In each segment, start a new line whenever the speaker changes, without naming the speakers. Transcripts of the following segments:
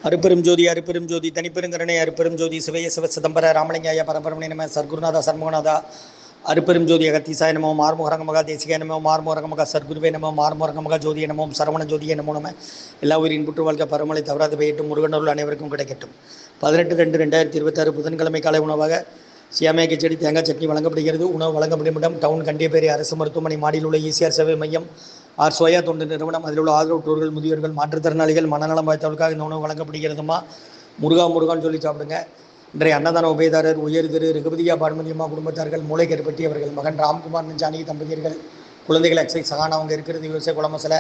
அருப்பெரும் ஜோதி தனிப்பெருங்கருணை அருப்பெரும் ஜோதி சிவய சிவ சிதம்பர ராமலிங்காய பரபரமணி நம சர்க்குருநாதா சண்முகநாதா அருப்பெரும் ஜோதி அகத்தீசாய நமோ மார்முகரங்க மகா தேசிகாய நமோ மார்முகரங்க மகா சர்க்குருவே நமோ மார்முகரங்க மகா ஜோதிய நமோ சரவண ஜோதிய நமோ நம எல்லா உயிரின் புற்று வாழ்க்கை பரமலை தவறாது பெய்யட்டும் முருகனூர் அனைவருக்கும் கிடைக்கட்டும். 18/2/2026 புதன்கிழமை காலை உணவாக சியாமியா கிச்சடி தேங்காய் சட்னி வழங்கப்படுகிறது. உணவு வழங்கப்படும் இடம் டவுன் கண்டியப்பேரி அரசு மருத்துவமனை மாடியில் உள்ள ஈசிஆர் சேவை மையம் ஆர் சோயா தொண்டு நிறுவனம். அதில் உள்ள ஆதரவுற்றோர்கள் முதியோர்கள் மாற்றுத்திறனாளிகள் மனநலம் வாய்த்தவர்களுக்காக இந்த உணவு வழங்கப்படுகிறதுமா. முருகான்னு சொல்லி சாப்பிடுங்க. இன்றைய அன்னதான உபயதாரர் உயர் திரு ரகுபதியா பானுமதியம்மா குடும்பத்தார்கள், மூளைக்கருப்பட்டி அவர்கள் மகன் ராம்குமார் ஜானகி தம்பதியர்கள், குழந்தைகள் எக்ஸைஸ் சகானா அவங்க இருக்கிறது விவசாய குளமசல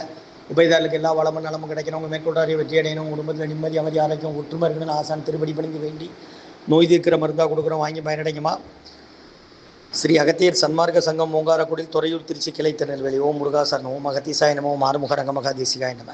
உபயதாரர்களுக்கு எல்லா வளமும் நலமும் கிடைக்கிறவங்க மேற்கொண்டாரிய வெற்றி அடையணும், குடும்பத்தில் நிம்மதி அமைதி ஆரோக்கியம் ஒற்றுமை இருக்கணும்னு ஆசான் திருப்படி பணிந்து வேண்டி நோய் தீர்க்கிற மருந்தாக கொடுக்குறோம், வாங்கி பயனடைங்கம்மா. ஸ்ரீ அகத்தியர் சன்மார்க்க சங்கம் ஓங்காரக்குடில் துறையூர் திருச்சி கிளை திருநெல்வேலி. ஓம் முருகா சரணம். ஓம் அகத்தீசாய நமோ மாறுமுக ரங்கமகா தேசிகாய நம.